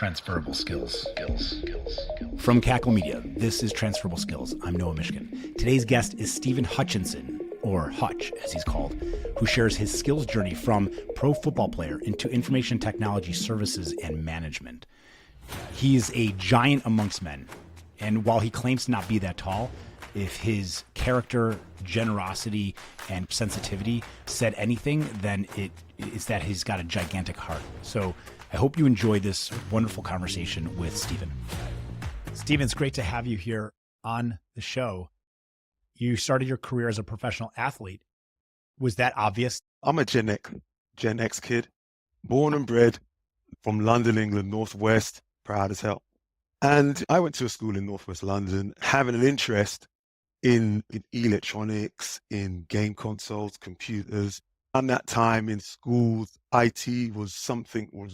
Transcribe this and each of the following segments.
Transferable skills. From Cackle Media, this is Transferable Skills. I'm Noah Mishkin. Today's guest is Stephen Hutchinson, or Hutch as he's called, who shares his skills journey from pro football player into information technology services and management. He's a giant amongst men, and while he claims to not be that tall, if his character, generosity, and sensitivity said anything, then it's that he's got a gigantic heart. So I hope you enjoy this wonderful conversation with Stephen. Stephen, it's great to have you here on the show. You started your career as a professional athlete. Was that obvious? I'm a Gen X kid, born and bred from London, England, Northwest, proud as hell. And I went to a school in Northwest London, having an interest in electronics, in game consoles, computers. And that time in schools, IT was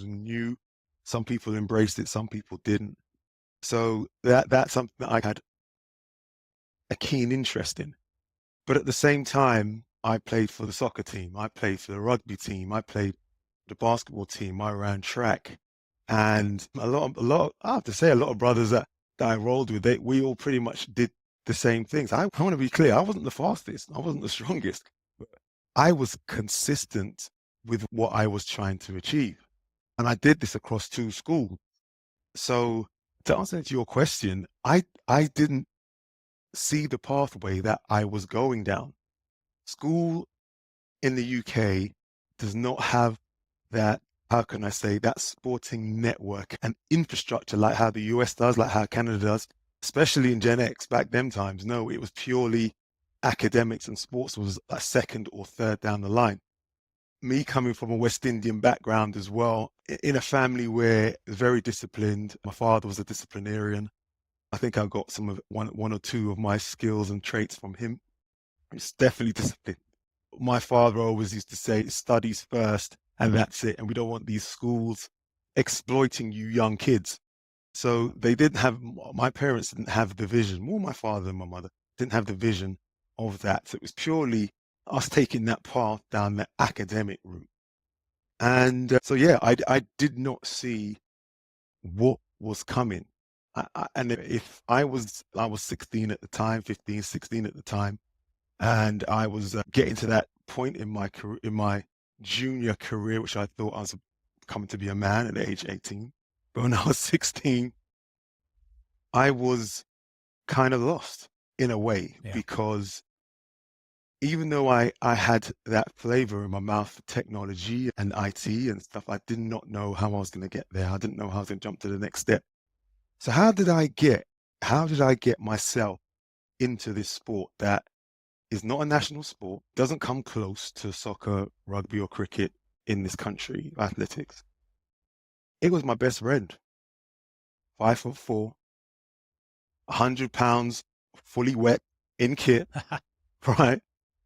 new. Some people embraced it, some people didn't. So that's something that I had a keen interest in. But at the same time, I played for the soccer team, I played for the rugby team, I played the basketball team, I ran track. And a lot, I have to say, a lot of brothers that I rolled with, we all pretty much did the same things. I want to be clear, I wasn't the fastest, I wasn't the strongest, but I was consistent with what I was trying to achieve. And I did this across two schools. So to answer to your question, I didn't see the pathway that I was going down. School in the UK does not have that, how can I say, that sporting network and infrastructure like how the US does, like how Canada does, especially in Gen X back them times. No, it was purely academics, and sports was a second or third down the line. Me coming from a West Indian background as well, in a family where it's very disciplined. My father was a disciplinarian. I think I got some of one or two of my skills and traits from him. It's definitely discipline. My father always used to say, studies first, and that's it. And we don't want these schools exploiting you young kids. So my parents didn't have the vision, more my father and my mother didn't have the vision of that. So it was purely us taking that path down the academic route. And I did not see what was coming. And if I was 16 at the time, 15, 16 at the time, and I was getting to that point in my career, in my junior career, which I thought I was coming to be a man at age 18. But when I was 16, I was kind of lost in a way, because even though I had that flavor in my mouth for technology and IT and stuff, I did not know how I was going to get there. I didn't know how I was going to jump to the next step. So how did I get myself into this sport that is not a national sport, doesn't come close to soccer, rugby, or cricket in this country, athletics? It was my best friend, 5'4", 100 pounds, fully wet, in kit, right?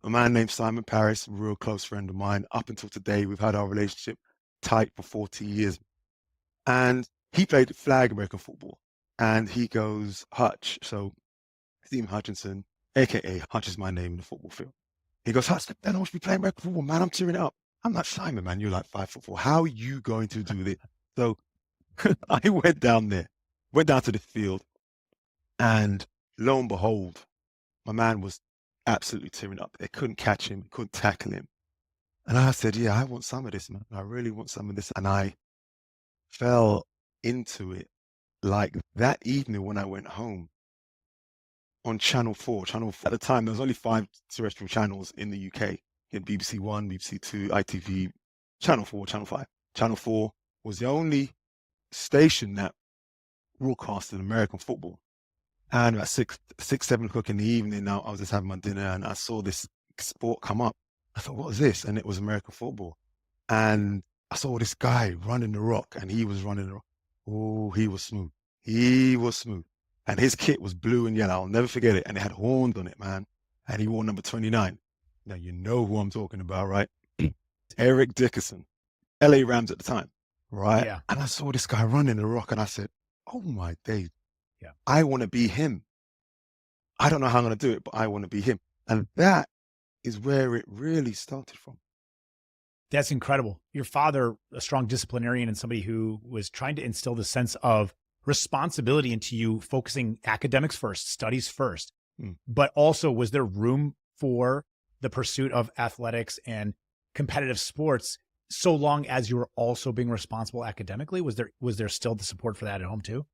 A man named Simon Paris, a real close friend of mine. Up until today, we've had our relationship tight for 40 years. And he played flag American football. And he goes, Hutch, so Stephen Hutchinson, AKA Hutch is my name in the football field. He goes, Hutch, then I want to be playing American football, man. I'm tearing it up. I'm not Simon, man. You're like 5'4". How are you going to do this? So I went down to the field, and lo and behold, my man was absolutely tearing up. They couldn't catch him, couldn't tackle him. And I said, yeah, I want some of this, man. I really want some of this. And I fell into it like that evening when I went home on Channel 4. At the time, there was only 5 terrestrial channels in the UK. You had BBC One, BBC Two, ITV, Channel 4, Channel 5. Channel 4 was the only station that broadcasted American football. And at 7 o'clock in the evening, now I was just having my dinner and I saw this sport come up. I thought, what is this? And it was American football. And I saw this guy running the rock, and he was running the rock. Oh, he was smooth. He was smooth. And his kit was blue and yellow. I'll never forget it. And it had horns on it, man. And he wore number 29. Now, you know who I'm talking about, right? Eric Dickerson, LA Rams at the time, right? Yeah. And I saw this guy running the rock, and I said, oh my days. Yeah. I want to be him. I don't know how I'm going to do it, but I want to be him. And that is where it really started from. That's incredible. Your father, a strong disciplinarian and somebody who was trying to instill the sense of responsibility into you, focusing academics first, studies first. But also, was there room for the pursuit of athletics and competitive sports so long as you were also being responsible academically? Was there still the support for that at home too?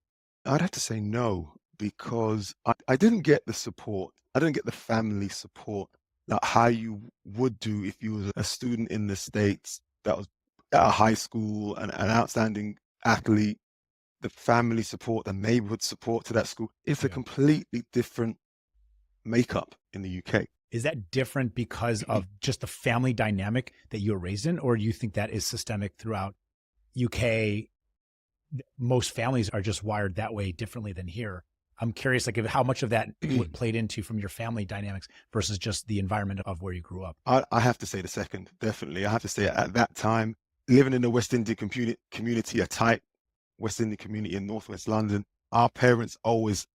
I'd have to say no, because I didn't get the support. I didn't get the family support like how you would do if you was a student in the States that was at a high school and an outstanding athlete. The family support, the neighborhood support to that school, it's a completely different makeup in the UK. Is that different because of just the family dynamic that you were raised in, or do you think that is systemic throughout UK? Most families are just wired that way differently than here. I'm curious, like, how much of that played into from your family dynamics versus just the environment of where you grew up. I have to say the second, definitely. I have to say at that time, living in the West Indian community, a tight West Indian community in Northwest London, our parents always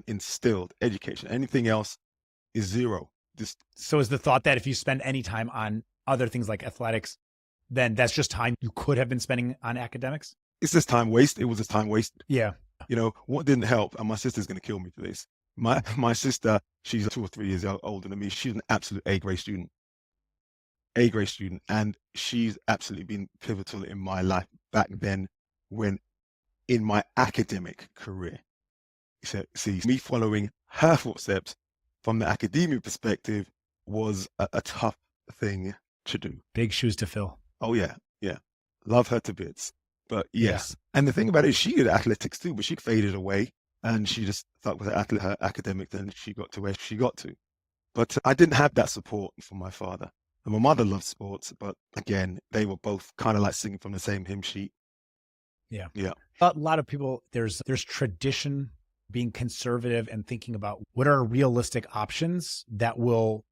instilled education. Anything else is zero. So is the thought that if you spend any time on other things like athletics, then that's just time you could have been spending on academics? It's just time waste. It was just time wasted. Yeah. You know, what didn't help, and my sister's going to kill me for this. My sister, she's 2 or 3 years older than me. She's an absolute A-grade student. A-grade student. And she's absolutely been pivotal in my life back then when in my academic career. So, see, me following her footsteps from the academia perspective was a tough thing to do. Big shoes to fill. Oh, yeah. Yeah. Love her to bits. But yes. Yeah. And the thing about it is she did athletics too, but she faded away and she just stuck with her academics and she got to where she got to. But I didn't have that support from my father. And my mother loved sports, but again, they were both kind of like singing from the same hymn sheet. Yeah. Yeah. A lot of people, there's tradition, being conservative and thinking about what are realistic options that will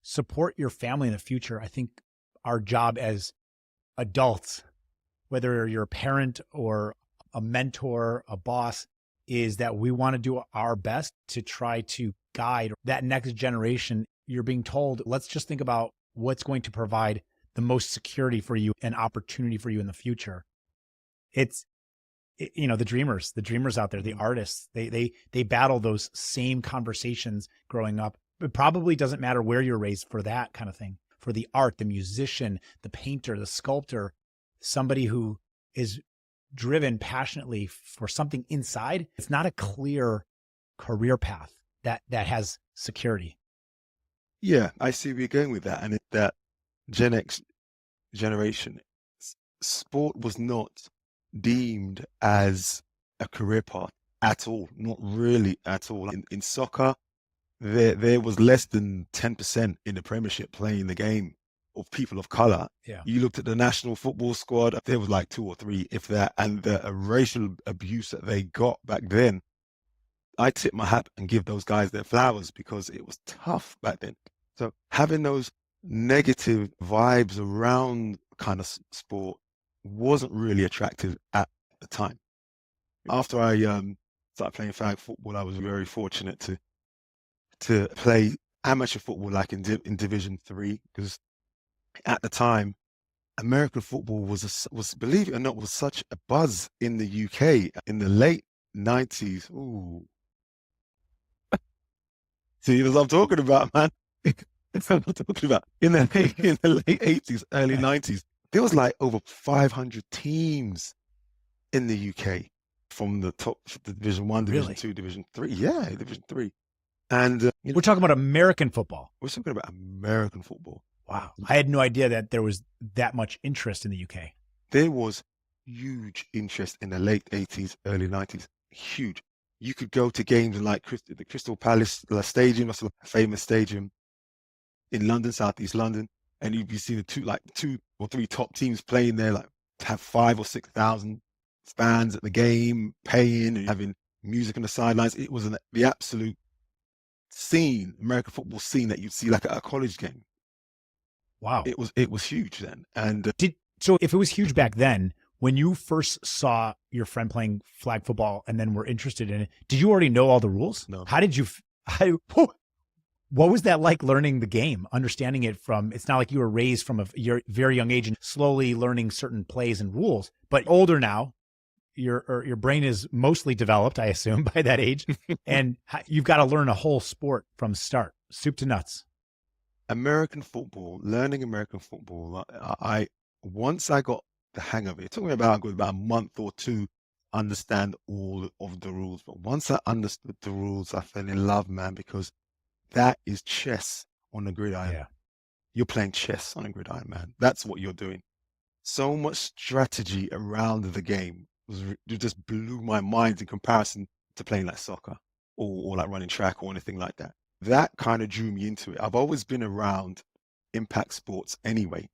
support your family in the future. I think our job as adults, whether you're a parent or a mentor, a boss, is that we want to do our best to try to guide that next generation. You're being told, let's just think about what's going to provide the most security for you and opportunity for you in the future. It's, you know, the dreamers out there, the artists, they battle those same conversations growing up. It probably doesn't matter where you're raised for that kind of thing. For the art, the musician, the painter, the sculptor, somebody who is driven passionately for something inside, it's not a clear career path that has security. Yeah, I see where you're going with that. And that Gen X generation, sport was not deemed as a career path at all, not really at all. In soccer, there was less than 10% in the Premiership playing the game of people of color. Yeah. You looked at the national football squad, there was like 2 or 3, if that, and the racial abuse that they got back then. I tip my hat and give those guys their flowers because it was tough back then. So having those negative vibes around kind of sport wasn't really attractive at the time. After I started playing flag football, I was very fortunate to play amateur football like in Division 3, because at the time, American football was, believe it or not, was such a buzz in the UK in the late 90s. Ooh. See, that's what I'm talking about, man. That's what I'm talking about. In the late 80s, early 90s, there was like over 500 teams in the UK from the top, the Division 1, Division 2, Division 3. Yeah, Division 3. And we're talking about American football. We're talking about American football. Wow. I had no idea that there was that much interest in the UK. There was huge interest in the late 80s, early 90s. Huge. You could go to games in like the Crystal Palace Stadium, that's a famous stadium in London, Southeast London, and you'd be seeing the 2 or 3 top teams playing there, like to have 5,000 or 6,000 fans at the game, paying and having music on the sidelines. It was the absolute scene, American football scene that you'd see like at a college game. Wow. It was huge then. And so if it was huge back then, when you first saw your friend playing flag football and then were interested in it, did you already know all the rules? No. How did you, What was that like learning the game, understanding it from, it's not like you were raised from a very young age and slowly learning certain plays and rules, but older now, your brain is mostly developed, I assume, by that age. And you've got to learn a whole sport from start, soup to nuts. American football, learning American football, once I got the hang of it, it took me about a month or two to understand all of the rules. But once I understood the rules, I fell in love, man, because that is chess on the gridiron. Yeah. You're playing chess on a gridiron, man. That's what you're doing. So much strategy around the game it just blew my mind in comparison to playing like soccer or like running track or anything like that. That kind of drew me into it. I've always been around impact sports anyway.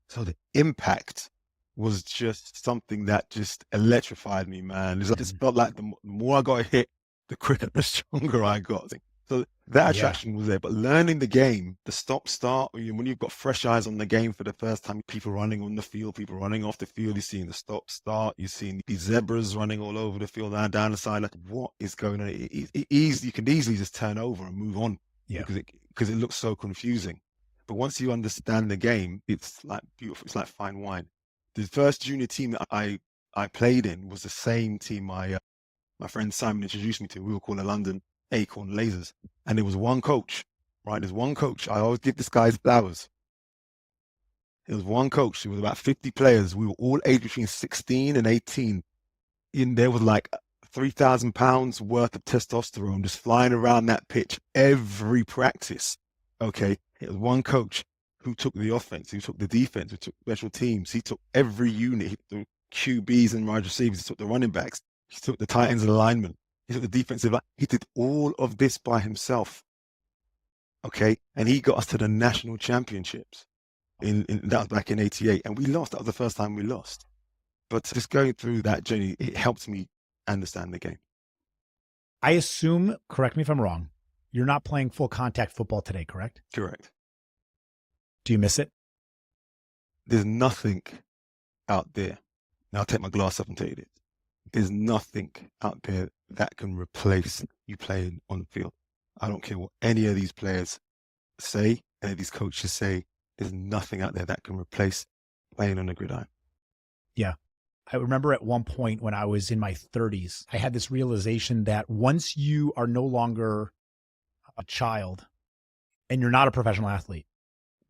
So the impact was just something that just electrified me, man. It just felt like the more I got hit, the quicker, the stronger I got. So that attraction was there. But learning the game, the stop start, when you've got fresh eyes on the game for the first time, people running on the field, people running off the field, you're seeing the stop start, you're seeing these zebras running all over the field and down the side. Like, what is going on? You can easily just turn over and move on because it looks so confusing. But once you understand the game, it's like beautiful. It's like fine wine. The first junior team that I played in was the same team my friend Simon introduced me to. We were called the London Acorn Lasers. And there was one coach, right? There's one coach. I always give this guy flowers. There was one coach. There was about 50 players. We were all aged between 16 and 18. And there was like 3,000 pounds worth of testosterone just flying around that pitch every practice. Okay. It was one coach who took the offense, who took the defense, who took special teams. He took every unit. He took the QBs and wide receivers. He took the running backs. He took the tight ends and the linemen. He took the defensive line. He did all of this by himself. Okay. And he got us to the national championships. That was back in '88. And we lost. That was the first time we lost. But just going through that journey, it helped me understand the game. I assume, correct me if I'm wrong, you're not playing full contact football today, correct? Correct. Do you miss it? There's nothing out there. Now I'll take my glass up and tell you this. There's nothing out there that can replace you playing on the field. I don't care what any of these players say, any of these coaches say, there's nothing out there that can replace playing on the gridiron. Yeah. I remember at one point when I was in my 30s, I had this realization that once you are no longer a child and you're not a professional athlete,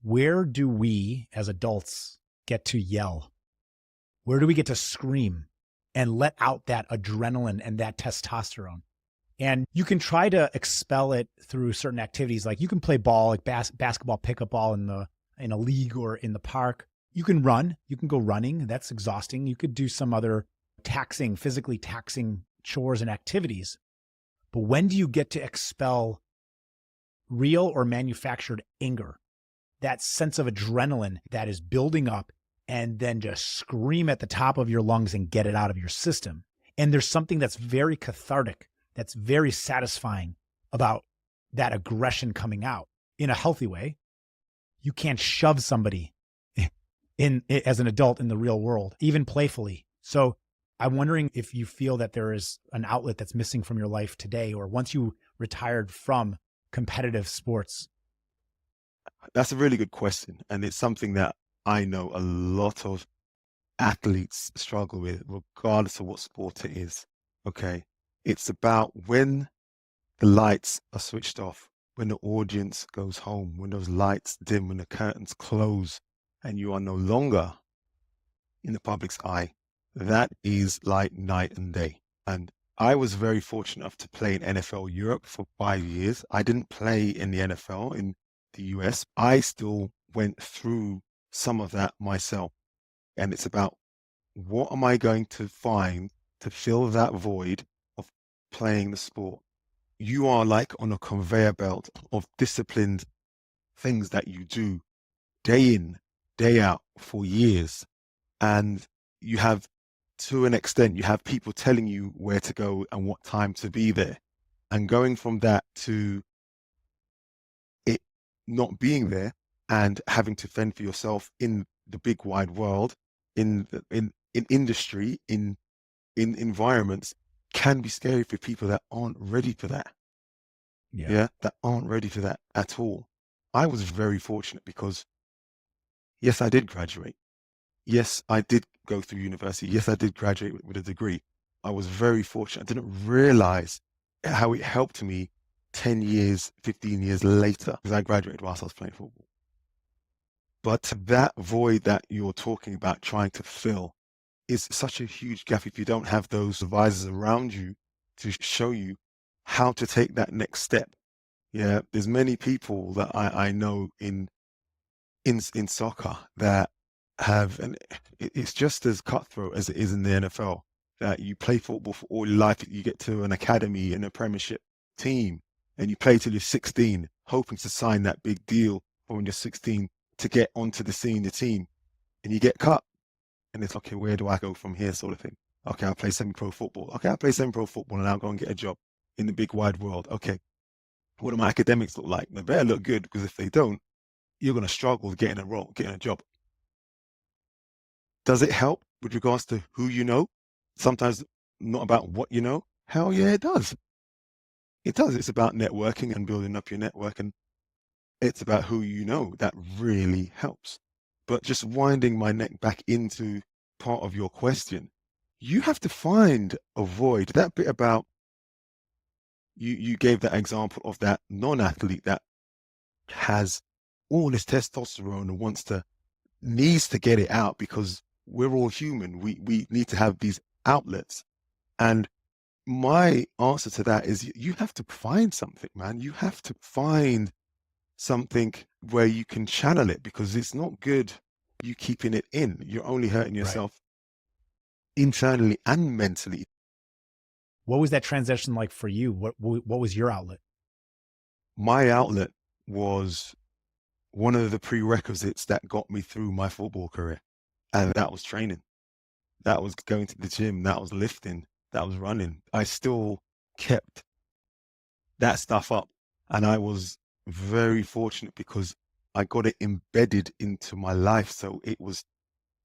where do we as adults get to yell? Where do we get to scream and let out that adrenaline and that testosterone? And you can try to expel it through certain activities. Like you can play ball, like basketball, pickup ball in a league or in the park. You can run, you can go running. That's exhausting. You could do some other physically taxing chores and activities. But when do you get to expel real or manufactured anger? That sense of adrenaline that is building up, and then just scream at the top of your lungs and get it out of your system. And there's something that's very cathartic, that's very satisfying about that aggression coming out in a healthy way. You can't shove somebody as an adult in the real world, even playfully. So I'm wondering if you feel that there is an outlet that's missing from your life today, or once you retired from competitive sports. That's a really good question. And it's something that I know a lot of athletes struggle with, regardless of what sport it is. Okay. It's about when the lights are switched off, when the audience goes home, when those lights dim, when the curtains close, and you are no longer in the public's eye. That is like night and day. And I was very fortunate enough to play in NFL Europe for 5 years. I didn't play in the NFL in the US. I still went through some of that myself. And it's about, what am I going to find to fill that void of playing the sport? You are like on a conveyor belt of disciplined things that you do day in, day out for years. And you have, to an extent, you have people telling you where to go and what time to be there. And going from that to it not being there and having to fend for yourself in the big wide world, in industry, in environments, can be scary for people that aren't ready for that. yeah, that aren't ready for that at all. I was very fortunate because, yes, I did graduate. Yes, I did go through university. Yes, I did graduate with a degree. I was very fortunate. I didn't realize how it helped me 10 years, 15 years later, because I graduated whilst I was playing football. But that void that you're talking about trying to fill is such a huge gap if you don't have those advisors around you to show you how to take that next step. Yeah, there's many people that I know in soccer that have, and it's just as cutthroat as it is in the NFL, that you play football for all your life, you get to an academy and a premiership team, and you play till you're 16, hoping to sign that big deal for when you're 16 to get onto the senior team, and you get cut. And it's okay, where do I go from here, sort of thing. Okay, I'll play semi-pro football. Okay, I'll play semi-pro football and I'll go and get a job in the big wide world. Okay, what do my academics look like? They better look good, because if they don't, you're going to struggle getting a role, getting a job. Does it help with regards to who you know? Sometimes not about what you know. Hell yeah, it does. It does. It's about networking and building up your network, and it's about who you know. That really helps. But just winding my neck back into part of your question, you have to find a void. That bit about you gave that example of that non-athlete that has all this testosterone and needs to get it out, because we're all human. We need to have these outlets. And my answer to that is you have to find something, man. You have to find something where you can channel it, because it's not good you keeping it in. You're only hurting yourself internally and mentally. What was that transition like for you? What was your outlet? My outlet was one of the prerequisites that got me through my football career. And that was training. That was going to the gym. That was lifting. That was running. I still kept that stuff up. And I was very fortunate because I got it embedded into my life. So it was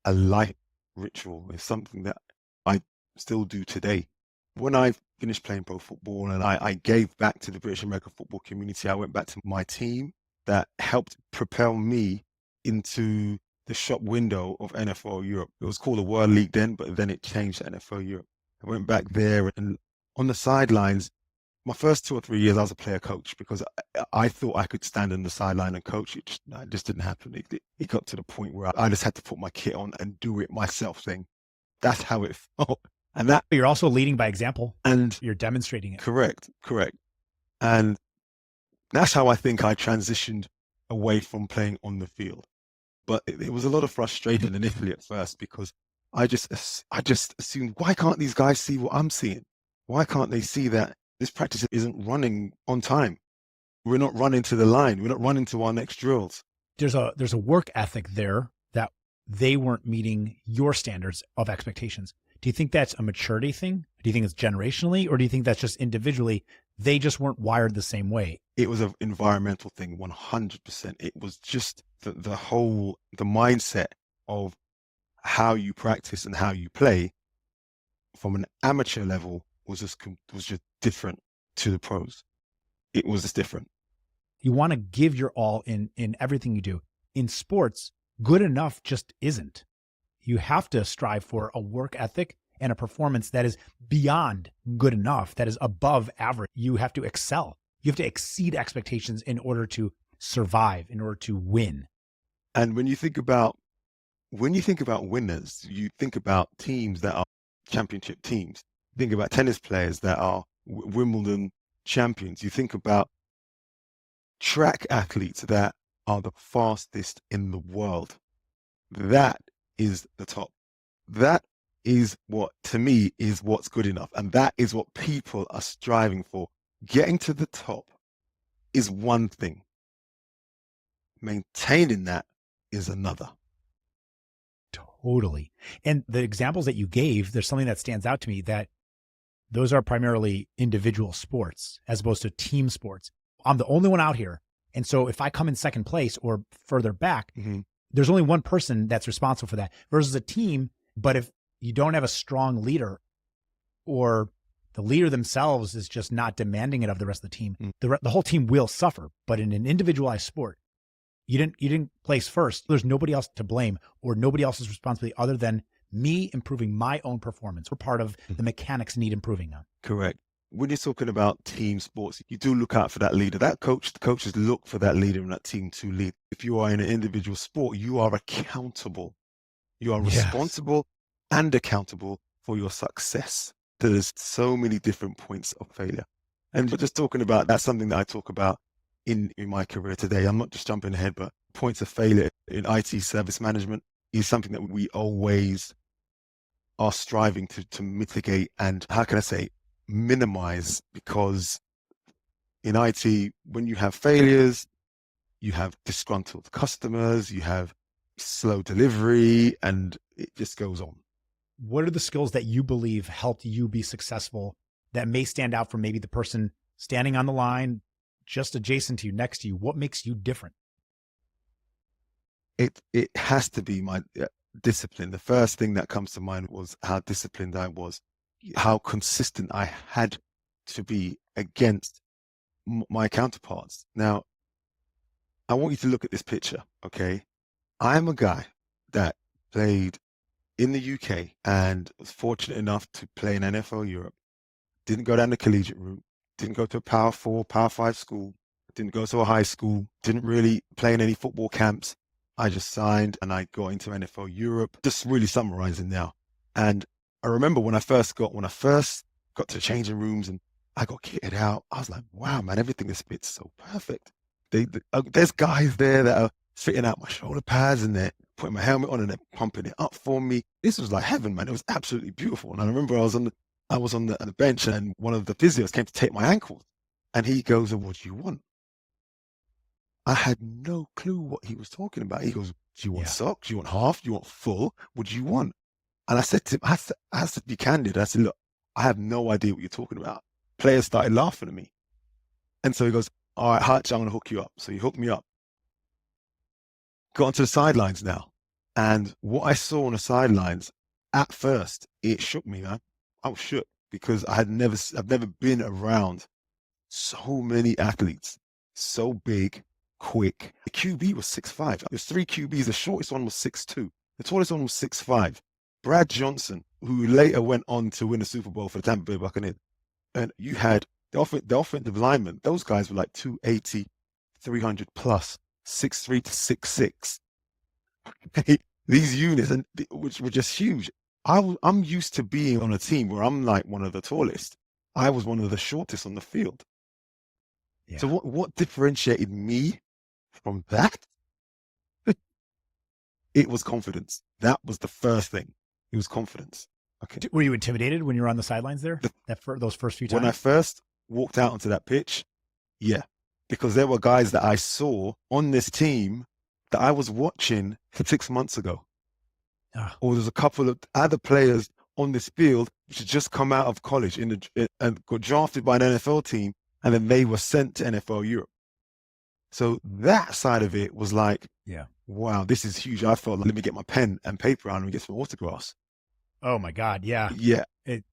a life ritual. It's something that I still do today. When I finished playing pro football and I gave back to the British American football community, I went back to my team that helped propel me into the shop window of NFL Europe. It was called the World League then, but then it changed to NFL Europe. I went back there, and on the sidelines, my first 2 or 3 years, I was a player coach, because I thought I could stand on the sideline and coach. It just didn't happen. It got to the point where I just had to put my kit on and do it myself, saying, that's how it felt. And that, You're also leading by example, and you're demonstrating it. Correct. And that's how I think I transitioned away from playing on the field. But it was a lot of frustration initially at first, because I just assumed, why can't these guys see what I'm seeing? Why can't they see that this practice isn't running on time? We're not running to the line. We're not running to our next drills. There's a work ethic there that they weren't meeting your standards of expectations. Do you think that's a maturity thing? Do you think it's generationally, or do you think that's just individually? They just weren't wired the same way. It was an environmental thing, 100%. It was just the mindset of how you practice and how you play from an amateur level was just different to the pros. It was just different. You want to give your all in everything you do. In sports, good enough just isn't. You have to strive for a work ethic and a performance that is beyond good enough, that is above average. You have to excel. You have to exceed expectations in order to survive, in order to win. And when you think about winners, you think about teams that are championship teams. Think about tennis players that are Wimbledon champions. You think about track athletes that are the fastest in the world. That is the top. That is what, to me, is what's good enough. And that is what people are striving for. Getting to the top is one thing. Maintaining that is another. Totally. And the examples that you gave, there's something that stands out to me, that those are primarily individual sports as opposed to team sports. I'm the only one out here. And so if I come in second place or further back, there's only one person that's responsible for that versus a team. But if you don't have a strong leader or The leader themselves is just not demanding it of the rest of the team. Mm. The whole team will suffer. But in an individualized sport, you didn't place first. There's nobody else to blame or nobody else's responsibility other than me improving my own performance. We're part of the mechanics need improving on. Correct. When you're talking about team sports, you do look out for that leader. The coaches look for that leader in that team to lead. If you are in an individual sport, you are accountable. You are responsible and accountable for your success. There's so many different points of failure. And just talking about, that's something that I talk about in my career today. I'm not just jumping ahead, but points of failure in IT service management is something that we always are striving to mitigate and, how can I say, minimize, because in IT, when you have failures, you have disgruntled customers, you have slow delivery, and it just goes on. What are the skills that you believe helped you be successful that may stand out from maybe the person standing on the line just adjacent to you, next to you? What makes you different? It has to be my discipline. The first thing that comes to mind was how disciplined I was, how consistent I had to be against my counterparts. Now, I want you to look at this picture, okay? I'm a guy that played in the UK and was fortunate enough to play in NFL Europe. Didn't go down the collegiate route, didn't go to a Power 4, Power 5 school, didn't go to a high school, didn't really play in any football camps. I just signed and I got into NFL Europe, just really summarizing now. And I remember when I first got to changing rooms and I got kitted out, I was like, wow, man, everything is fits so perfect. There's guys there that are fitting out my shoulder pads and they're putting my helmet on and they're pumping it up for me. This was like heaven, man. It was absolutely beautiful. And I remember I was on the bench and one of the physios came to take my ankles and he goes, what do you want? I had no clue what he was talking about. He goes, do you want socks? Do you want half? Do you want full? What do you want? And I said to him, I had to be candid. I said, look, I have no idea what you're talking about. Players started laughing at me. And so he goes, all right, Hutch, I'm going to hook you up. So he hooked me up. Got onto the sidelines now. And what I saw on the sidelines, at first, it shook me, man. I was shook because I've never been around so many athletes, so big, quick. The QB was 6'5". There's 3 QBs. The shortest one was 6'2". The tallest one was 6'5". Brad Johnson, who later went on to win the Super Bowl for the Tampa Bay Buccaneers. And you had the offensive linemen. Those guys were like 280, 300 plus, 6'3" to 6'6". These units, which were just huge. I'm used to being on a team where I'm like one of the tallest. I was one of the shortest on the field. Yeah. So what differentiated me from that? It was confidence. That was the first thing. It was confidence. Okay. Were you intimidated when you were on the sidelines there? Those first few times? When I first walked out onto that pitch, yeah. Because there were guys that I saw on this team that I was watching 6 months ago. Or there's a couple of other players on this field which had just come out of college and got drafted by an NFL team, and then they were sent to NFL Europe. So that side of it was like, wow, this is huge. I felt like, let me get my pen and paper out and get some autographs. Oh my God, yeah. Yeah,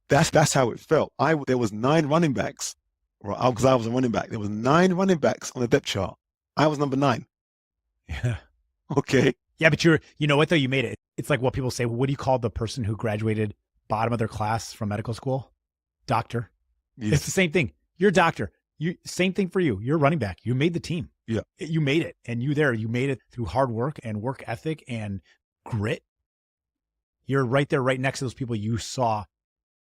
that's how it felt. There was 9 running backs, right? Because I was a running back. There was 9 running backs on the depth chart. I was number 9. Yeah. Okay. Yeah, but you know what though? You made it. It's like what people say. What do you call the person who graduated bottom of their class from medical school? Doctor. Yes. It's the same thing. You're a doctor. Same thing for you. You're a running back. You made the team. Yeah. You made it. And you made it through hard work and work ethic and grit. You're right there, right next to those people you saw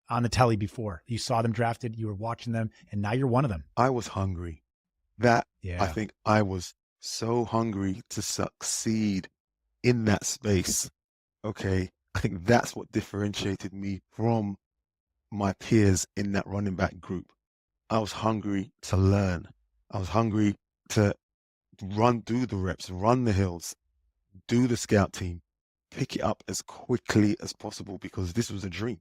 on the telly before. You saw them drafted. You were watching them, and now you're one of them. I was hungry. I think I was so hungry to succeed in that space. Okay. I think that's what differentiated me from my peers in that running back group. I was hungry to learn. I was hungry to do the reps, run the hills, do the scout team, pick it up as quickly as possible, because this was a dream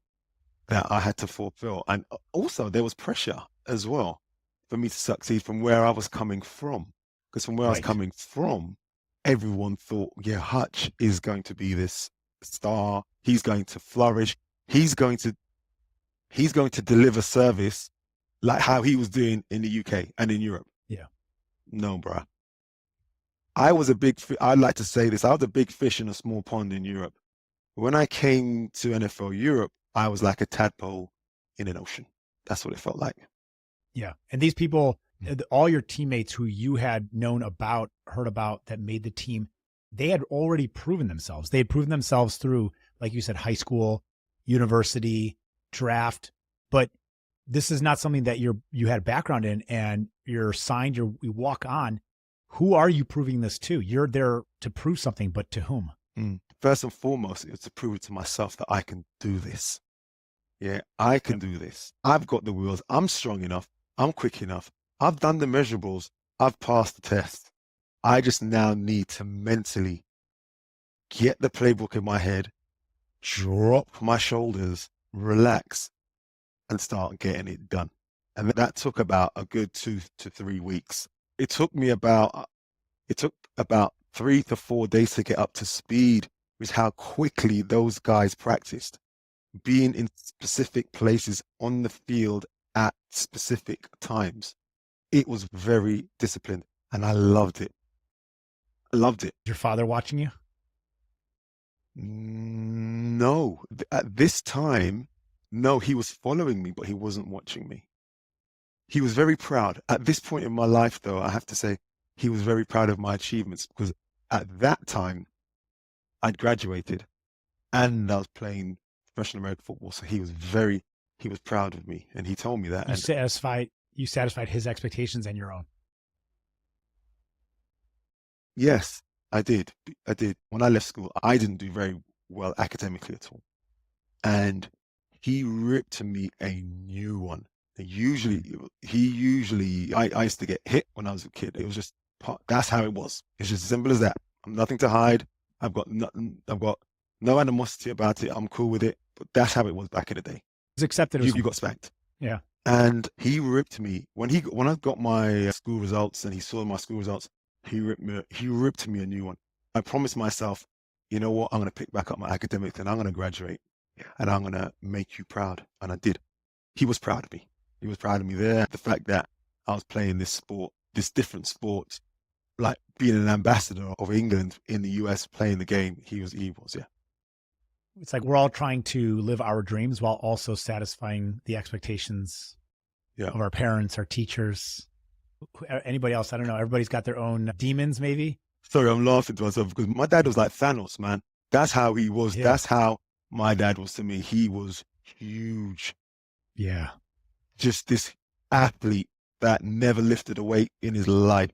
that I had to fulfill. And also there was pressure as well for me to succeed from where I was coming from. Because from where I was coming from, everyone thought, yeah, Hutch is going to be this star. He's going to flourish. He's going to he's going to deliver service like how he was doing in the UK and in Europe. Yeah. No, bruh. I was a big, I'd like to say this, I was a big fish in a small pond in Europe. When I came to NFL Europe, I was like a tadpole in an ocean. That's what it felt like. Yeah. And these people, all your teammates who you had known about, heard about, that made the team, they had already proven themselves. They had proven themselves through, like you said, high school, university, draft. But this is not something that you had background in, and you're signed, you walk on. Who are you proving this to? You're there to prove something, but to whom? First and foremost, it's to prove it to myself that I can do this. Yeah, I can do this. I've got the wheels. I'm strong enough. I'm quick enough. I've done the measurables. I've passed the test. I just now need to mentally get the playbook in my head, drop my shoulders, relax, and start getting it done. And that took about a good 2 to 3 weeks. It took about 3 to 4 days to get up to speed with how quickly those guys practiced, being in specific places on the field at specific times. It was very disciplined, and I loved it. I loved it. Your father watching you? No, at this time, no, he was following me, but he wasn't watching me. He was very proud. At this point in my life, though, I have to say, he was very proud of my achievements, because at that time, I'd graduated and I was playing professional American football. So he was proud of me, and he told me that. You satisfied his expectations and your own. Yes, I did. When I left school, I didn't do very well academically at all. And he ripped to me a new one. I used to get hit when I was a kid. It was just, that's how it was. It's just as simple as that. I'm nothing to hide. I've got no animosity about it. I'm cool with it. But that's how it was back in the day. It's accepted. You got spanked. Yeah. And he ripped me when I got my school results, and he saw my school results. He ripped me a new one. I promised myself, you know what? I'm going to pick back up my academics, and I'm going to graduate, and I'm going to make you proud. And I did. He was proud of me. He was proud of me there. The fact that I was playing this sport, this different sport, like being an ambassador of England in the US, playing the game. He was, yeah. It's like we're all trying to live our dreams while also satisfying the expectations of our parents, our teachers, anybody else. I don't know. Everybody's got their own demons, maybe. Sorry, I'm laughing to myself because my dad was like Thanos, man. That's how he was. Yeah. That's how my dad was to me. He was huge. Yeah. Just this athlete that never lifted a weight in his life,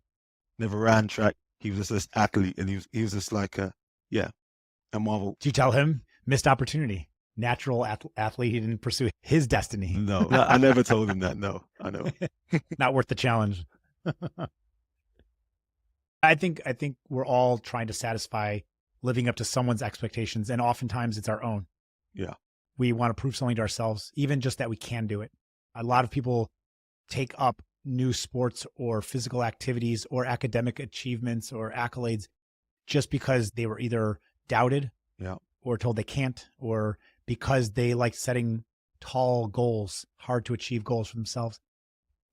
never ran track. He was just this athlete, and he was just like a marvel. Did you tell him? Missed opportunity. Natural athlete. He didn't pursue his destiny. No, I never told him that. No, I know. Not worth the challenge. I think we're all trying to satisfy living up to someone's expectations, and oftentimes it's our own. Yeah. We want to prove something to ourselves, even just that we can do it. A lot of people take up new sports or physical activities or academic achievements or accolades just because they were either doubted or told they can't, or because they like setting tall goals, hard to achieve goals for themselves.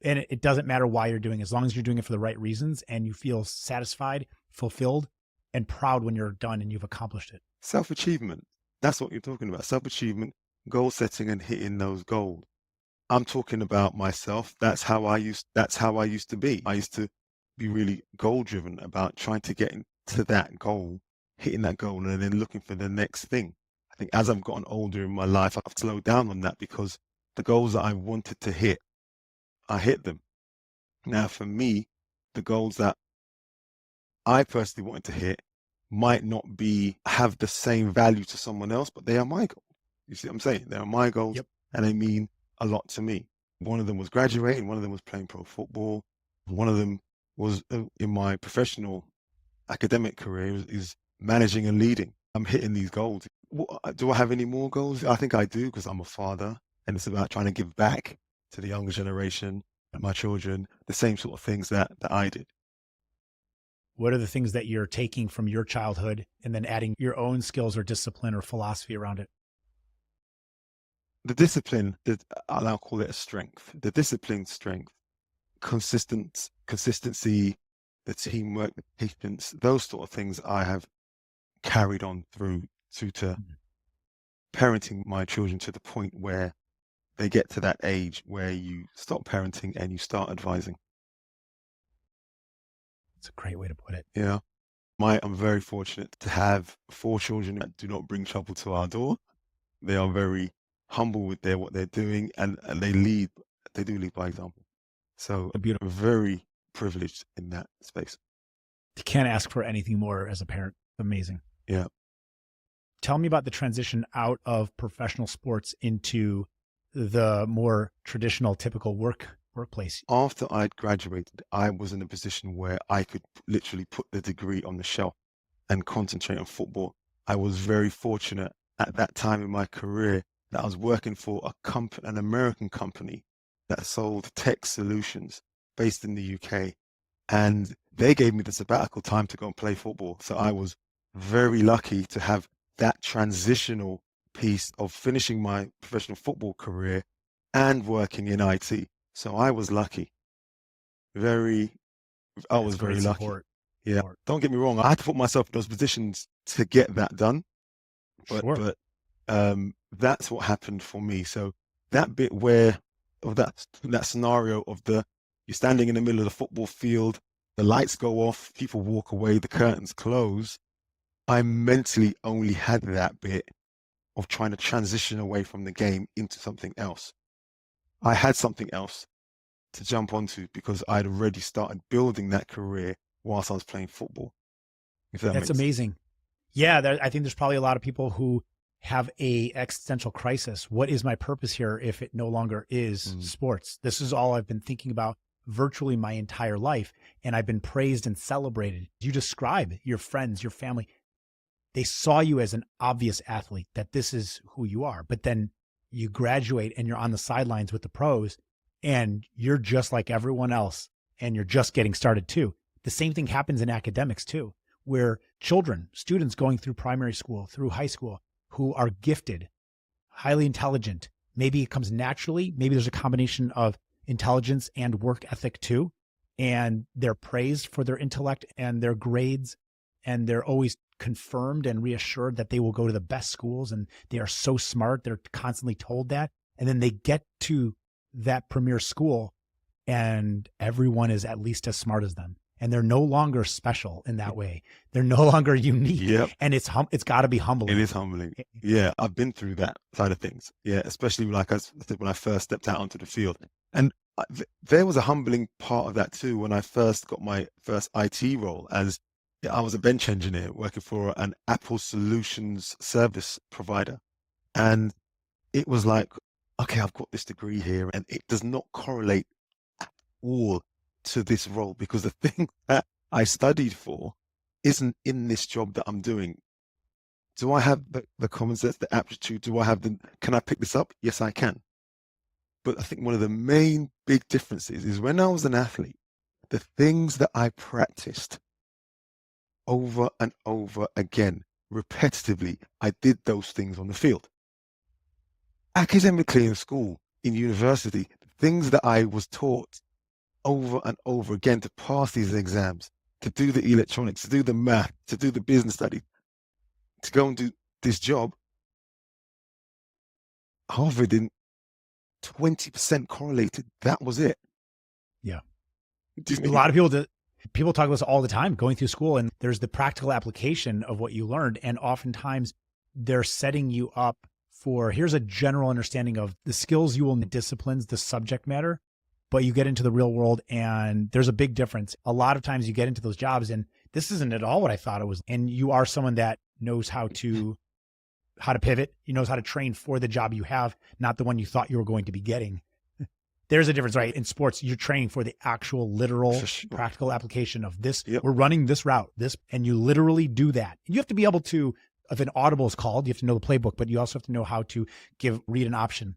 And it doesn't matter why you're doing it, as long as you're doing it for the right reasons and you feel satisfied, fulfilled, and proud when you're done and you've accomplished it. Self-achievement. That's what you're talking about. Self-achievement, goal setting and hitting those goals. I'm talking about myself. That's how I used to be. I used to be really goal-driven about trying to get into that goal, hitting that goal, and then looking for the next thing. I think as I've gotten older in my life, I've slowed down on that because the goals that I wanted to hit, I hit them. Now, for me, the goals that I personally wanted to hit might not have the same value to someone else, but they are my goals. You see what I'm saying? They are my goals, and they mean a lot to me. One of them was graduating. One of them was playing pro football. One of them was in my professional academic career is managing and leading. I'm hitting these goals. Do I have any more goals? I think I do, because I'm a father, and it's about trying to give back to the younger generation, my children, the same sort of things that I did. What are the things that you're taking from your childhood and then adding your own skills or discipline or philosophy around it? the discipline, I'll call it a strength, the discipline strength, consistency, the teamwork, the patience, those sort of things I have carried on through to parenting my children to the point where they get to that age where you stop parenting and you start advising. It's a great way to put it. Yeah. I'm very fortunate to have 4 children that do not bring trouble to our door. They are very humble with what they're doing, and they do lead by example. So Beautiful. I'm very privileged in that space. You can't ask for anything more as a parent. Amazing. Yeah. Tell me about the transition out of professional sports into the more traditional, typical workplace. After I'd graduated, I was in a position where I could literally put the degree on the shelf and concentrate on football. I was very fortunate at that time in my career that I was working for an American company that sold tech solutions based in the UK. And they gave me the sabbatical time to go and play football. So I was very lucky to have that transitional piece of finishing my professional football career and working in IT. So I was lucky. I was very lucky. Yeah. Don't get me wrong. I had to put myself in those positions to get that done. But that's what happened for me. So that bit of that scenario of you're standing in the middle of the football field, the lights go off, people walk away, the curtains close. I mentally only had that bit of trying to transition away from the game into something else. I had something else to jump onto because I'd already started building that career whilst I was playing football. That's amazing. Yeah, I think there's probably a lot of people who have a existential crisis. What is my purpose here if it no longer is sports? This is all I've been thinking about virtually my entire life, and I've been praised and celebrated. You describe your friends, your family. They saw you as an obvious athlete, that this is who you are. But then you graduate and you're on the sidelines with the pros, and you're just like everyone else, and you're just getting started too. The same thing happens in academics too, where students going through primary school, through high school, who are gifted, highly intelligent. Maybe it comes naturally. Maybe there's a combination of intelligence and work ethic too. And they're praised for their intellect and their grades. And they're always confirmed and reassured that they will go to the best schools. And they are so smart. They're constantly told that. And then they get to that premier school and everyone is at least as smart as them. And they're no longer special in that way. They're no longer unique. Yep. And it's got to be humbling. It is humbling. Yeah, I've been through that side of things. Yeah, especially like I said, when I first stepped out onto the field. And there was a humbling part of that too when I first got my first IT role as I was a bench engineer working for an Apple Solutions service provider. And it was like, okay, I've got this degree here and it does not correlate at all to this role because the thing that I studied for isn't in this job that I'm doing. Do I have the common sense, the aptitude? Can I pick this up? Yes, I can. But I think one of the main big differences is when I was an athlete, the things that I practiced over and over again, repetitively, I did those things on the field. Academically in school, in university, the things that I was taught over and over again to pass these exams, to do the electronics, to do the math, to do the business study, to go and do this job, half of it didn't, 20% correlated. That was it. Yeah. A lot of people talk about this all the time going through school, and there's the practical application of what you learned. And oftentimes they're setting you up for, here's a general understanding of the skills you will need, disciplines, the subject matter, but you get into the real world and there's a big difference. A lot of times you get into those jobs and this isn't at all what I thought it was. And you are someone that knows how to pivot. He knows how to train for the job you have, not the one you thought you were going to be getting. There's a difference, right? In sports, you're training for the actual literal practical application of this. Yep. We're running this route, and you literally do that. You have to be able to, if an audible is called, you have to know the playbook, but you also have to know how to read an option.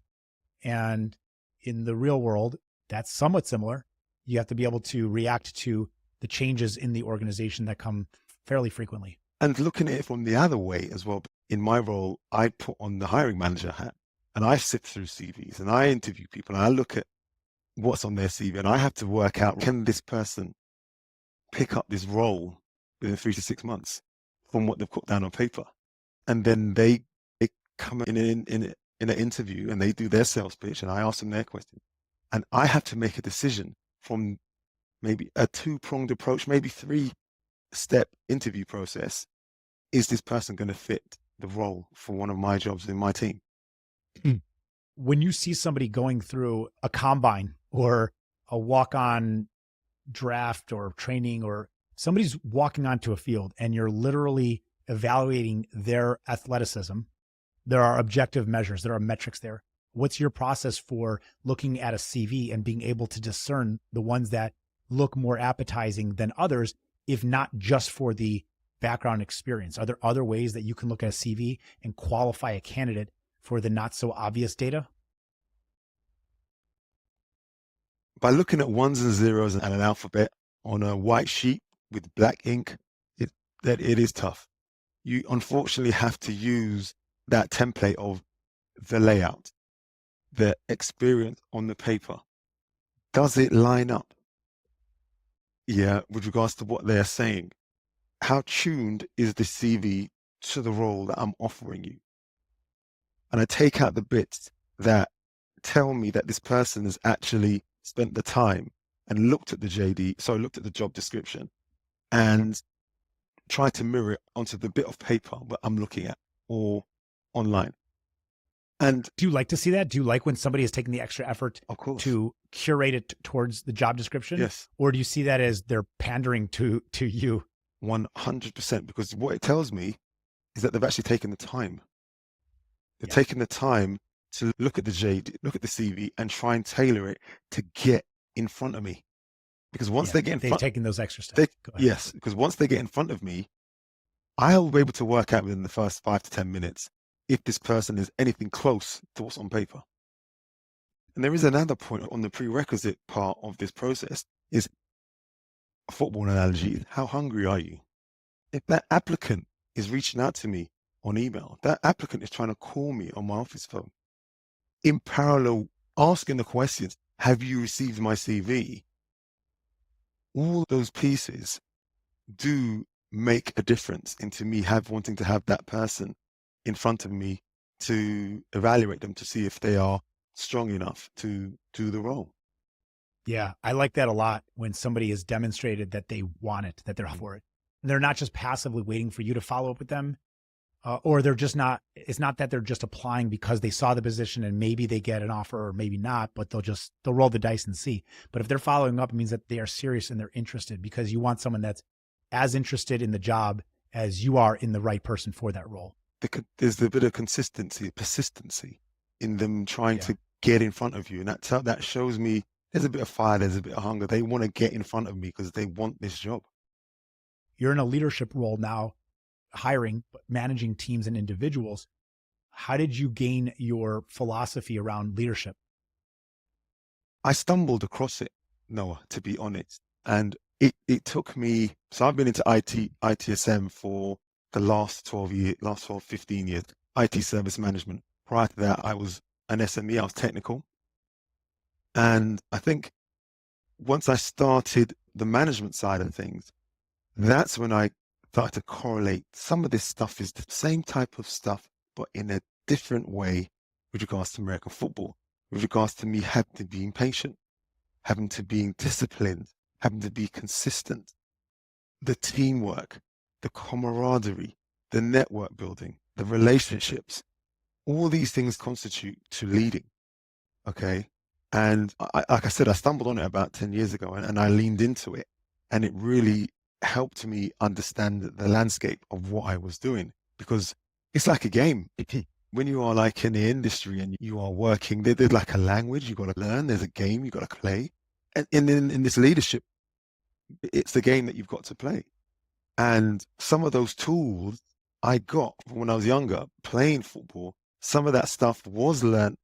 And in the real world, that's somewhat similar. You have to be able to react to the changes in the organization that come fairly frequently. And looking at it from the other way as well, in my role, I put on the hiring manager hat. and I sift through CVs and I interview people and I look at what's on their CV and I have to work out, can this person pick up this role within 3 to 6 months from what they've put down on paper? And then they come in an interview and they do their sales pitch and I ask them their question. And I have to make a decision from maybe a two-pronged approach, maybe three-step interview process. Is this person going to fit the role for one of my jobs in my team? When you see somebody going through a combine or a walk-on draft or training, or somebody's walking onto a field and you're literally evaluating their athleticism, there are objective measures, there are metrics there. What's your process for looking at a CV and being able to discern the ones that look more appetizing than others, if not just for the background experience? Are there other ways that you can look at a CV and qualify a candidate for the not so obvious data? By looking at ones and zeros and an alphabet on a white sheet with black ink, it is tough. You unfortunately have to use that template of the layout, the experience on the paper. Does it line up? Yeah, with regards to what they're saying. How tuned is the CV to the role that I'm offering you? And I take out the bits that tell me that this person has actually spent the time and looked at looked at the job description and tried to mirror it onto the bit of paper that I'm looking at or online. And do you like to see that? Do you like when somebody is taking the extra effort of course to curate it towards the job description? Yes. Or do you see that as they're pandering to you? 100%, because what it tells me is that they've actually taken the time. They've Yeah. taken the time to look at the JD, look at the CV, and try and tailor it to get in front of me. Because once they get in front, they've taken those extra steps. Yes, because once they get in front of me, I'll be able to work out within the first 5 to 10 minutes if this person is anything close to what's on paper. And there is another point on the prerequisite part of this process is a football analogy. How hungry are you? If that applicant is reaching out to me on email, that applicant is trying to call me on my office phone, in parallel, asking the questions, have you received my CV? All those pieces do make a difference into me wanting to have that person in front of me to evaluate them to see if they are strong enough to do the role. Yeah, I like that a lot when somebody has demonstrated that they want it, that they're for it. And they're not just passively waiting for you to follow up with them, or they're just not, it's not that they're just applying because they saw the position and maybe they get an offer or maybe not, but they'll roll the dice and see. But if they're following up, it means that they are serious and they're interested, because you want someone that's as interested in the job as you are in the right person for that role. There's a bit of persistency in them trying to get in front of you. And that shows me there's a bit of fire, there's a bit of hunger. They want to get in front of me because they want this job. You're in a leadership role now, hiring, but managing teams and individuals. How did you gain your philosophy around leadership? I stumbled across it, Noah, to be honest. And it took me, so I've been into ITSM for the last 12, 15 years, IT service management. Prior to that, I was an SME, I was technical. And I think once I started the management side of things, that's when I started to correlate. Some of this stuff is the same type of stuff, but in a different way with regards to American football, with regards to me having to be patient, having to be disciplined, having to be consistent, the teamwork, the camaraderie, the network building, the relationships, all these things constitute to leading. Okay. And like I said, I stumbled on it about 10 years ago and I leaned into it, and it really helped me understand the landscape of what I was doing, because it's like a game. When you are like in the industry and you are working, there's like a language you got to learn. There's a game you got to play. And in this leadership, it's the game that you've got to play. And some of those tools I got when I was younger, playing football. Some of that stuff was learned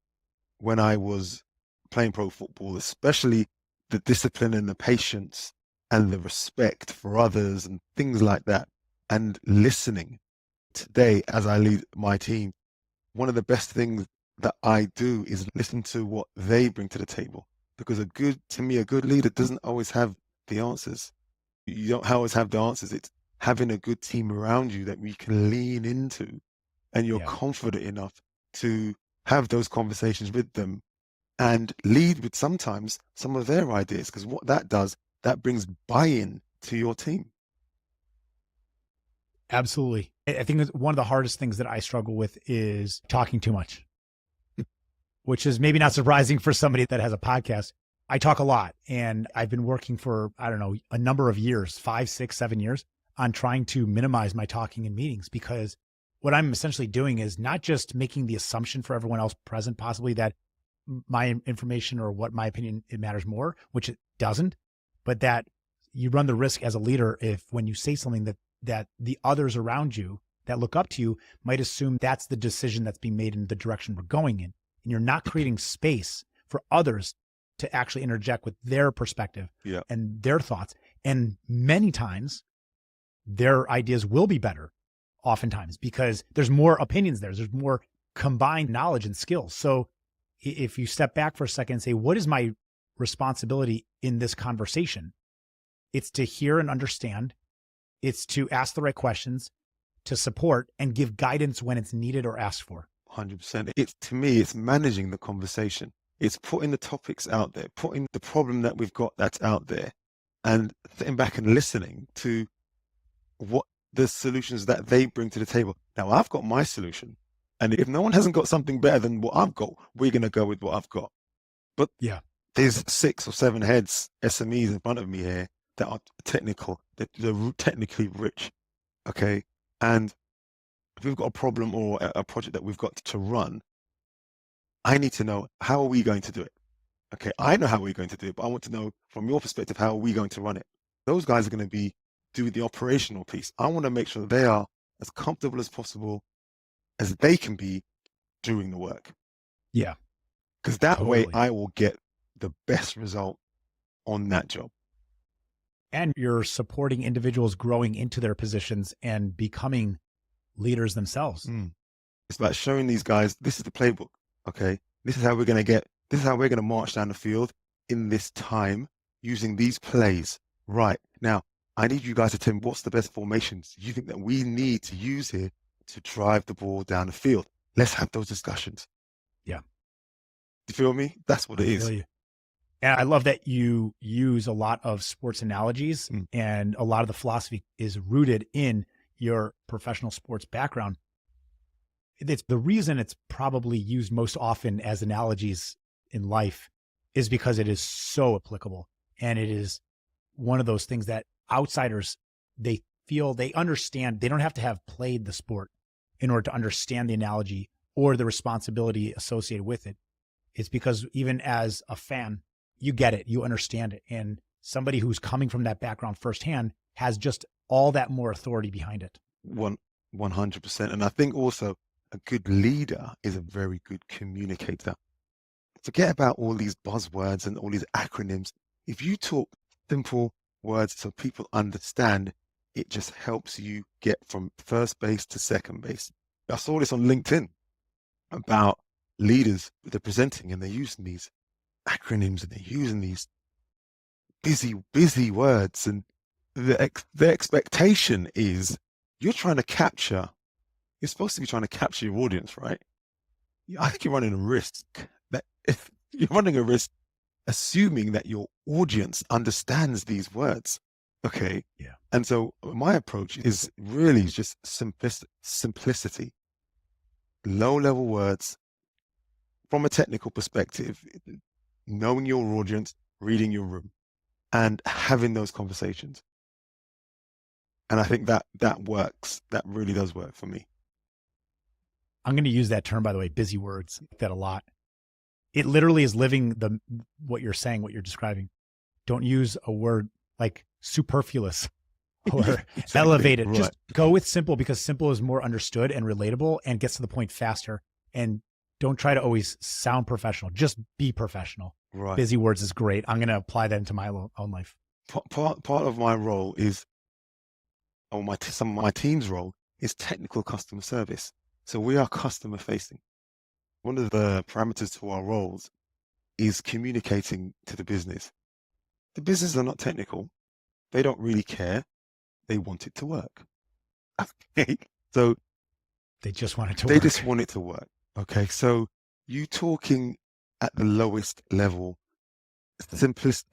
when I was playing pro football, especially the discipline and the patience and the respect for others and things like that. And listening. Today, as I lead my team, one of the best things that I do is listen to what they bring to the table. Because to me, a good leader doesn't always have the answers. You don't always have the answers. It's having a good team around you that we can lean into, and you're Yeah. confident enough to have those conversations with them and lead with sometimes some of their ideas. Because what that does, that brings buy-in to your team. Absolutely. I think that one of the hardest things that I struggle with is talking too much, which is maybe not surprising for somebody that has a podcast. I talk a lot, and I've been working for, I don't know, a number of years, 5, 6, 7 years on trying to minimize my talking in meetings, because what I'm essentially doing is not just making the assumption for everyone else present, possibly that my information or what my opinion, it matters more, which it doesn't, but that you run the risk as a leader if when you say something that the others around you that look up to you might assume that's the decision that's being made in the direction we're going in. And you're not creating space for others to actually interject with their perspective and their thoughts. And many times their ideas will be better oftentimes because there's more opinions there. There's more combined knowledge and skills. So if you step back for a second and say, what is my responsibility in this conversation? It's to hear and understand. It's to ask the right questions, to support and give guidance when it's needed or asked for. 100%. To me, it's managing the conversation. It's putting the topics out there, putting the problem that we've got that's out there, and sitting back and listening to what the solutions that they bring to the table. Now, I've got my solution, and if no one hasn't got something better than what I've got, we're going to go with what I've got. But there's 6 or 7 heads, SMEs in front of me here that are technical, they're technically rich, okay? And if we've got a problem or a project that we've got to run, I need to know, how are we going to do it? Okay, I know how we're going to do it, but I want to know from your perspective, how are we going to run it? Those guys are going to be doing the operational piece. I want to make sure that they are as comfortable as possible as they can be doing the work. Yeah. Because that way I will get the best result on that job. And you're supporting individuals growing into their positions and becoming leaders themselves. It's about showing these guys, this is the playbook, okay? This is how we're going to march down the field in this time using these plays. Right. Now, I need you guys to tell me what's the best formations you think that we need to use here to drive the ball down the field. Let's have those discussions. Yeah. You feel me? That's what it is. And I love that you use a lot of sports analogies, and a lot of the philosophy is rooted in your professional sports background. It's the reason it's probably used most often as analogies in life is because it is so applicable. And it is one of those things that outsiders, they feel they understand. They don't have to have played the sport in order to understand the analogy or the responsibility associated with it. It's because even as a fan, you get it, you understand it. And somebody who's coming from that background firsthand has just all that more authority behind it. 100%. And I think also a good leader is a very good communicator. Forget about all these buzzwords and all these acronyms. If you talk simple words so people understand, it just helps you get from first base to second base. I saw this on LinkedIn about leaders that are presenting, and they're using these acronyms and they're using these busy words, and the expectation is you're supposed to be trying to capture your audience, right? I think you're running a risk that if you're running a risk assuming that your audience understands these words. Okay. Yeah. And so my approach is really just simplicity, low level words from a technical perspective, knowing your audience, reading your room, and having those conversations. And I think that works. That really does work for me. I'm going to use that term, by the way, busy words, that a lot. It literally is living what you're saying, what you're describing. Don't use a word like superfluous or elevated. Right. Just go with simple, because simple is more understood and relatable and gets to the point faster. And don't try to always sound professional. Just be professional. Right. Busy words is great. I'm going to apply that into my own life. Part of my role is, or some of my team's role is technical customer service. So we are customer facing. one of the parameters to our roles is communicating to the business. The business are not technical. They don't really care. They want it to work. Okay. So They just want it to they work. just want it to work. Okay. So you talking at the lowest level,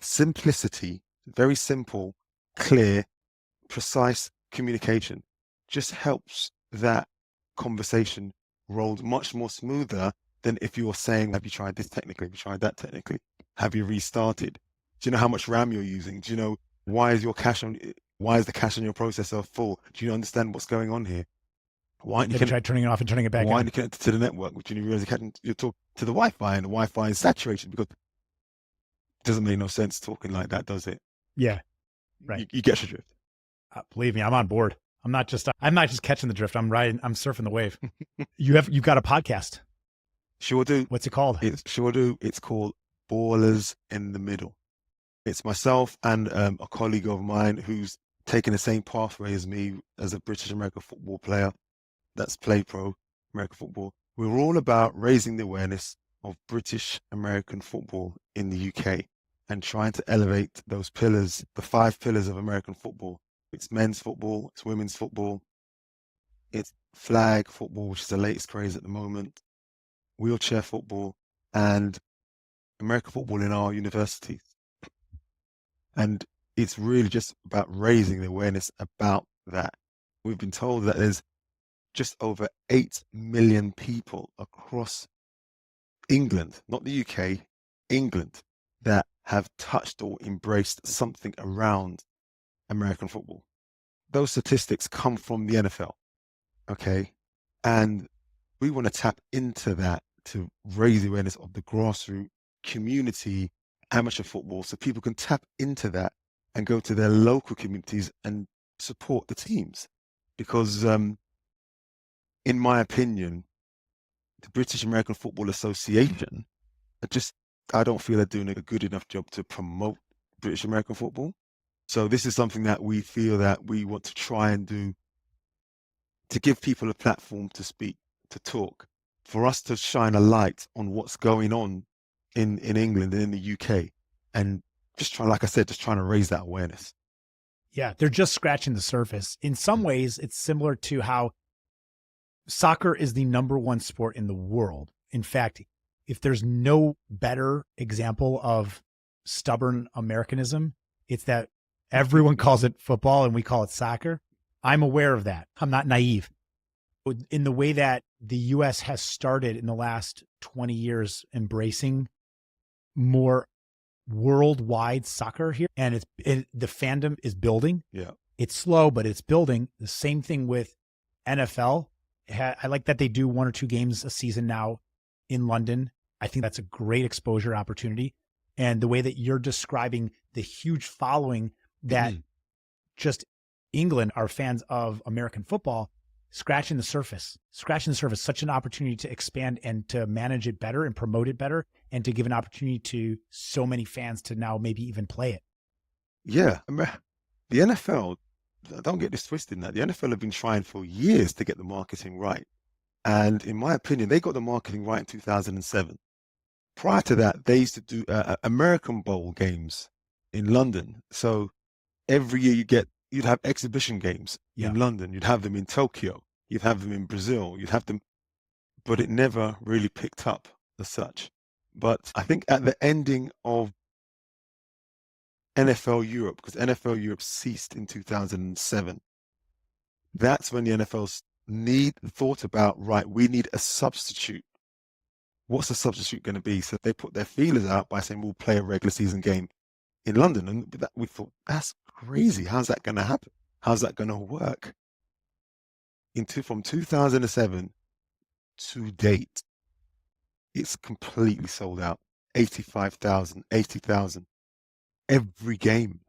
simplicity, very simple, clear, precise communication just helps that conversation roll much more smoother than if you're saying, have you tried this technically? Have you tried that technically? Have you restarted? Do you know how much RAM you're using? Do you know why is the cache on your processor full? Do you understand what's going on here? Why aren't you Maybe try turning it off and turning it back why on. aren't you connected to the network? Which you realize you're talking to the Wi-Fi and the Wi-Fi is saturated because it doesn't make no sense talking like that, does it? Yeah, right. You get your drift. Believe me, I'm on board. I'm not just catching the drift. I'm surfing the wave. You've got a podcast. Sure do. What's it called? It's called Ballers in the Middle. It's myself and a colleague of mine who's taken the same pathway as me as a British American football player. That's play pro American football. We're all about raising the awareness of British American football in the UK and trying to elevate those pillars, the 5 pillars of American football. It's men's football, it's women's football, it's flag football, which is the latest craze at the moment, wheelchair football, and American football in our universities. And it's really just about raising the awareness about that. We've been told that there's just over 8 million people across England, not the UK, England, that have touched or embraced something around American football. Those statistics come from the NFL, okay? And we want to tap into that to raise the awareness of the grassroots community amateur football so people can tap into that and go to their local communities and support the teams. Because in my opinion, the British American Football Association, I don't feel they're doing a good enough job to promote British American football. So this is something that we feel that we want to try and do to give people a platform to speak, to talk, for us to shine a light on what's going on in England and in the UK. And just trying to raise that awareness. Yeah, they're just scratching the surface. In some ways, it's similar to how soccer is the #1 sport in the world. In fact, if there's no better example of stubborn Americanism, it's that everyone calls it football and we call it soccer. I'm aware of that. I'm not naive. In the way that the US has started in the last 20 years embracing more worldwide soccer here, and the fandom is building. Yeah. It's slow, but it's building. The same thing with NFL. I like that they do 1 or 2 games a season now in London. I think that's a great exposure opportunity. And the way that you're describing the huge following that just England are fans of American football, scratching the surface, such an opportunity to expand and to manage it better and promote it better and to give an opportunity to so many fans to now maybe even play it. Yeah. The NFL, don't get this twisted now. The NFL have been trying for years to get the marketing right. And in my opinion, they got the marketing right in 2007. Prior to that, they used to do American Bowl games in London. So every year you'd have exhibition games in London. You'd have them in Tokyo. You'd have them in Brazil. You'd have them, but it never really picked up as such. But I think at the ending of NFL Europe, because NFL Europe ceased in 2007, that's when the NFL's thought about, right, we need a substitute. What's the substitute going to be? So they put their feelers out by saying, we'll play a regular season game in London. And we thought, that's crazy. How's that going to happen? How's that going to work? From 2007 to date, it's completely sold out. 85,000, 80,000 every game.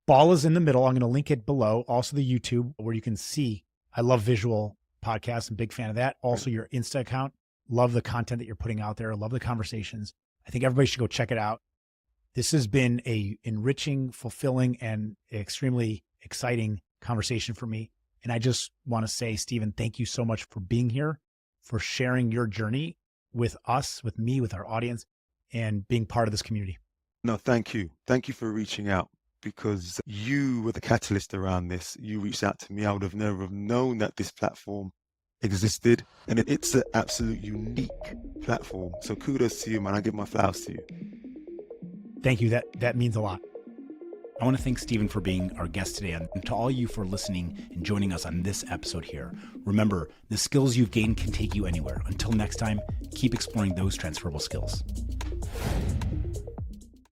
Ball is in the middle. I'm going to link it below. Also the YouTube where you can see. I love visual podcasts. I'm a big fan of that. Also your Insta account. Love the content that you're putting out there. Love the conversations. I think everybody should go check it out. This has been a enriching, fulfilling, and extremely exciting conversation for me. And I just want to say, Stephen, thank you so much for being here, for sharing your journey with us, with me, with our audience, and being part of this community. No, thank you. Thank you for reaching out, because you were the catalyst around this. You reached out to me. I would have never have known that this platform existed, and it's an absolute unique platform. So kudos to you, man. I give my flowers to you. Thank you. That means a lot. I want to thank Stephen for being our guest today, and to all you for listening and joining us on this episode here. Remember, the skills you've gained can take you anywhere. Until next time, keep exploring those transferable skills.